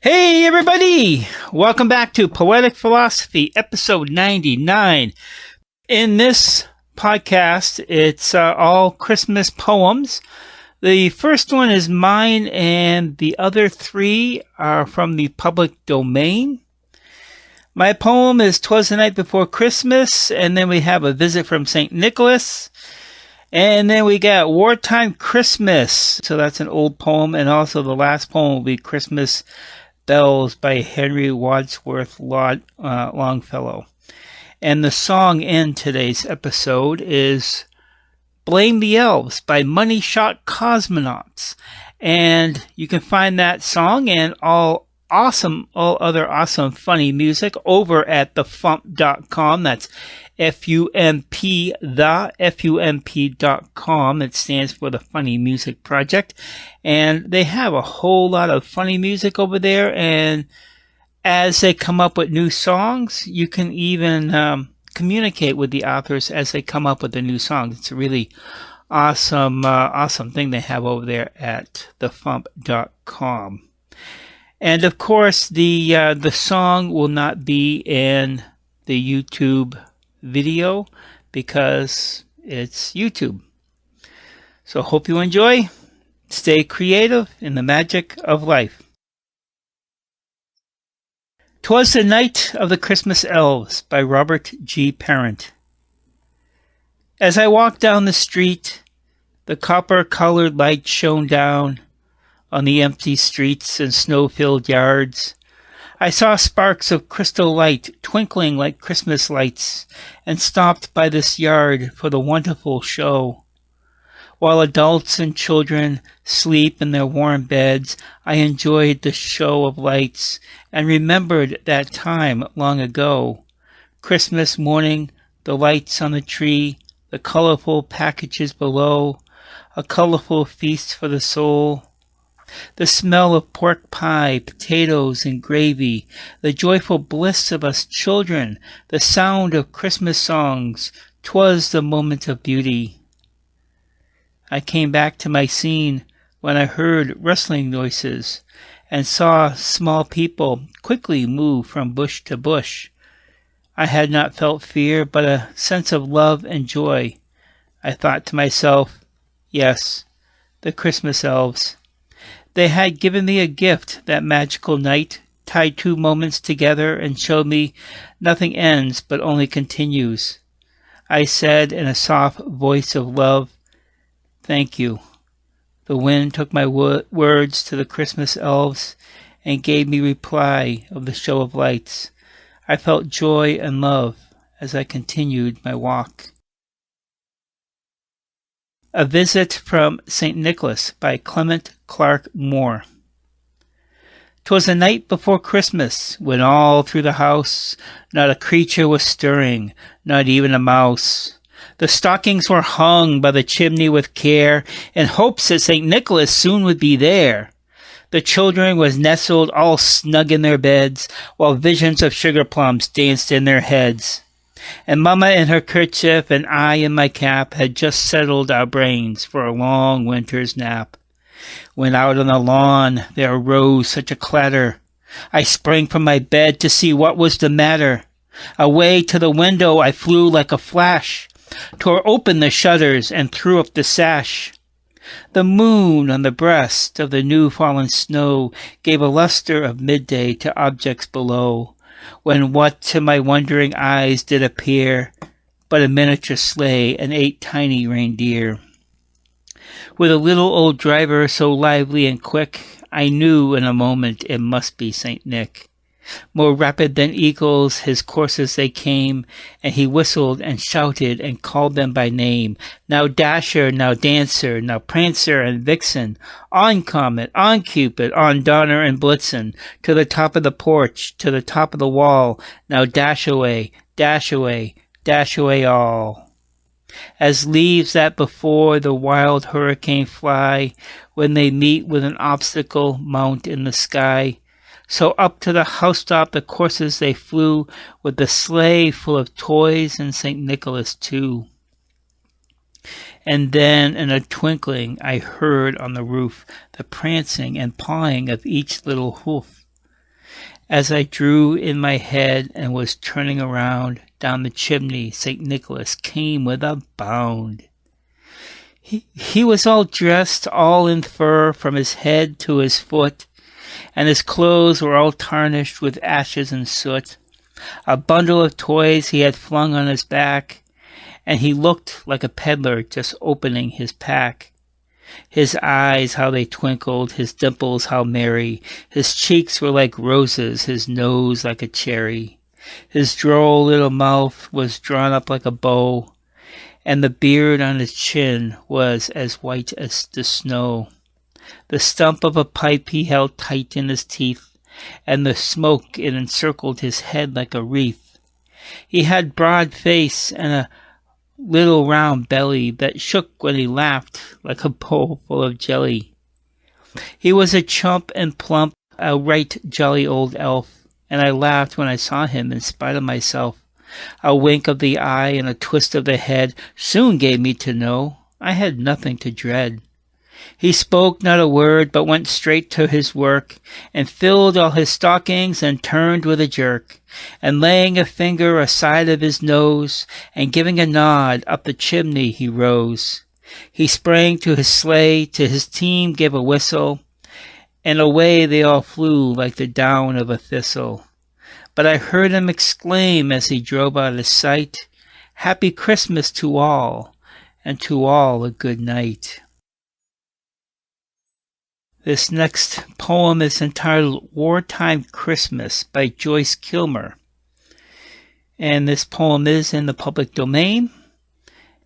Hey everybody! Welcome back to Poetic Philosophy, episode 99. In this podcast, it's all Christmas poems. The first one is mine and the other three are from the public domain. My poem is Twas the Night Before Christmas, and then we have a visit from St. Nicholas. And then we got Wartime Christmas. So that's an old poem, and also the last poem will be Christmas Elves by Henry Wadsworth Longfellow. And the song in today's episode is Blame the Elves by Money Shot Cosmonauts. And you can find that song and all other awesome funny music over at thefump.com. That's FUMP.com. It stands for the Funny Music Project. And they have a whole lot of funny music over there. And as they come up with new songs, you can even communicate with the authors as they come up with the new songs. It's a really awesome thing they have over there at thefump.com. And of course, the song will not be in the YouTube video because it's YouTube. So hope you enjoy. Stay creative in the magic of life. 'Twas the Night of the Christmas Elves by Robert G. Parent. As I walked down the street, the copper-colored light shone down on the empty streets and snow-filled yards. I saw sparks of crystal light twinkling like Christmas lights and stopped by this yard for the wonderful show. While adults and children sleep in their warm beds, I enjoyed the show of lights and remembered that time long ago. Christmas morning, the lights on the tree, the colorful packages below, a colorful feast for the soul. The smell of pork pie, potatoes, and gravy, the joyful bliss of us children, the sound of Christmas songs, 'twas the moment of beauty. I came back to my scene when I heard rustling noises and saw small people quickly move from bush to bush. I had not felt fear, but a sense of love and joy. I thought to myself, yes, the Christmas elves. They had given me a gift that magical night, tied two moments together and showed me nothing ends but only continues. I said in a soft voice of love, thank you. The wind took my words to the Christmas elves and gave me reply of the show of lights. I felt joy and love as I continued my walk. A Visit from St. Nicholas by Clement Clark Moore. 'Twas the night before Christmas, when all through the house not a creature was stirring, not even a mouse. The stockings were hung by the chimney with care, in hopes that St. Nicholas soon would be there. The children was nestled all snug in their beds, while visions of sugar plums danced in their heads. And Mamma in her kerchief and I in my cap had just settled our brains for a long winter's nap. When out on the lawn there arose such a clatter, I sprang from my bed to see what was the matter. Away to the window I flew like a flash, tore open the shutters and threw up the sash. The moon on the breast of the new-fallen snow gave a luster of midday to objects below, when what to my wondering eyes did appear but a miniature sleigh and 8 tiny reindeer. With a little old driver so lively and quick, I knew in a moment it must be St. Nick. More rapid than eagles his coursers they came, and he whistled and shouted and called them by name. Now Dasher, now Dancer, now Prancer and Vixen, on Comet, on Cupid, on Donner and Blitzen, to the top of the porch, to the top of the wall, now dash away, dash away, dash away all. As leaves that before the wild hurricane fly, when they meet with an obstacle mount in the sky, so up to the housetop the coursers they flew, with the sleigh full of toys and St. Nicholas too. And then in a twinkling I heard on the roof the prancing and pawing of each little hoof. As I drew in my head and was turning around, down the chimney St. Nicholas came with a bound. He was all dressed, all in fur from his head to his foot, and his clothes were all tarnished with ashes and soot. A bundle of toys he had flung on his back, and he looked like a peddler just opening his pack. His eyes, how they twinkled, his dimples, how merry. His cheeks were like roses, his nose like a cherry. His droll little mouth was drawn up like a bow, and the beard on his chin was as white as the snow. The stump of a pipe he held tight in his teeth, and the smoke it encircled his head like a wreath. He had broad face and a little round belly that shook when he laughed like a bowl full of jelly. He was a chump and plump, a right jolly old elf, and I laughed when I saw him in spite of myself. A wink of the eye and a twist of the head soon gave me to know I had nothing to dread. He spoke not a word, but went straight to his work, and filled all his stockings and turned with a jerk, and laying a finger aside of his nose, and giving a nod, up the chimney he rose. He sprang to his sleigh, to his team gave a whistle, and away they all flew like the down of a thistle. But I heard him exclaim as he drove out of sight, "Happy Christmas to all, and to all a good night." This next poem is entitled Wartime Christmas by Joyce Kilmer. And this poem is in the public domain.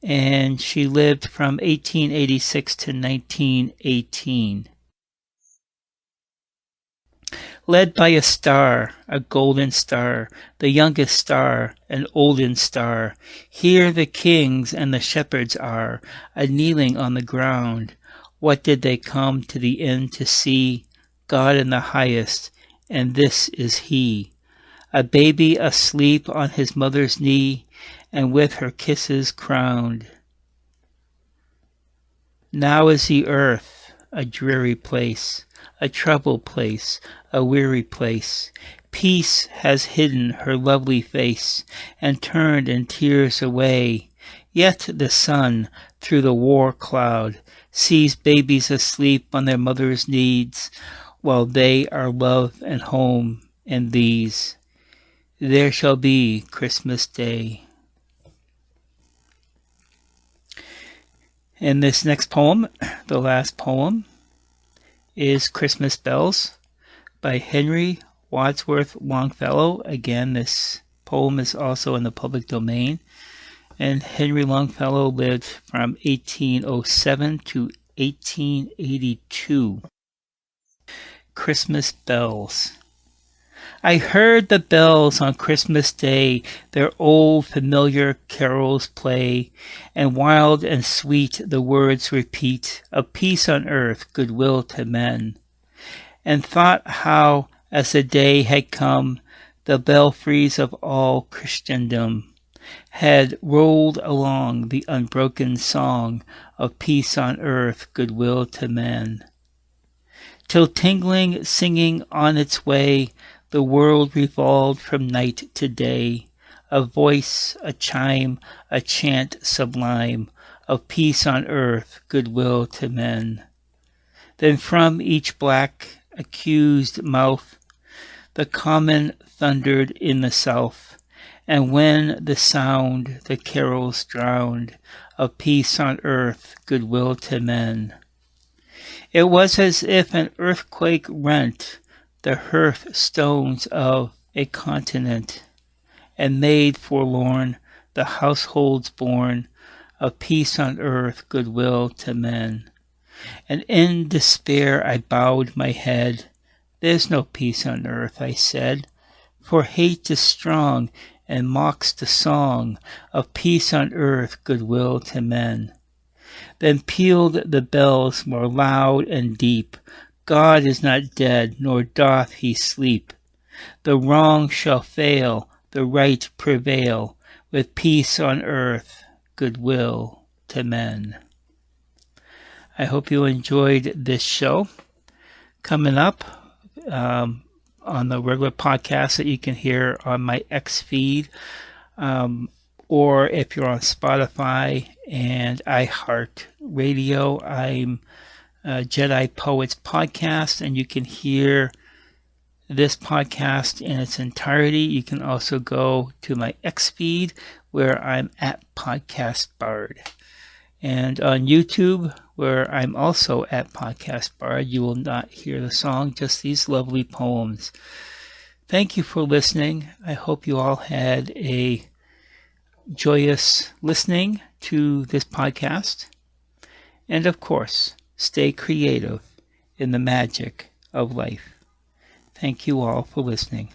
And she lived from 1886 to 1918. Led by a star, a golden star, the youngest star, an olden star, here the kings and the shepherds are, a-kneeling on the ground. What did they come to the inn to see? God in the highest, and this is he. A baby asleep on his mother's knee, and with her kisses crowned. Now is the earth a dreary place, a troubled place, a weary place. Peace has hidden her lovely face, and turned in tears away. Yet the sun, through the war cloud, sees babies asleep on their mother's needs, while they are love and home and these. There shall be Christmas Day. And this next poem, the last poem, is Christmas Bells by Henry Wadsworth Longfellow. Again, this poem is also in the public domain. And Henry Longfellow lived from 1807 to 1882. Christmas Bells. I heard the bells on Christmas Day their old familiar carols play, and wild and sweet the words repeat of peace on earth, goodwill to men. And thought how, as the day had come, the belfries of all Christendom had rolled along the unbroken song of peace on earth, goodwill to men. Till tingling, singing on its way, the world revolved from night to day, a voice, a chime, a chant sublime of peace on earth, goodwill to men. Then from each black, accused mouth, the common thundered in the south, and when the sound the carols drowned of peace on earth, goodwill to men. It was as if an earthquake rent the hearth stones of a continent, and made forlorn the households born of peace on earth, goodwill to men. And in despair I bowed my head. There's no peace on earth, I said, for hate is strong and mocks the song of peace on earth, goodwill to men. Then pealed the bells more loud and deep. God is not dead, nor doth he sleep. The wrong shall fail, the right prevail, with peace on earth, goodwill to men. I hope you enjoyed this show. Coming up on the regular podcast that you can hear on my X feed, or if you're on Spotify and iHeart Radio, I'm Jedi Poets Podcast, and you can hear this podcast in its entirety. You can also go to my X feed where I'm at Podcast Bard. And on YouTube, where I'm also at Podcast Bard, you will not hear the song, just these lovely poems. Thank you for listening. I hope you all had a joyous listening to this podcast. And of course, stay creative in the magic of life. Thank you all for listening.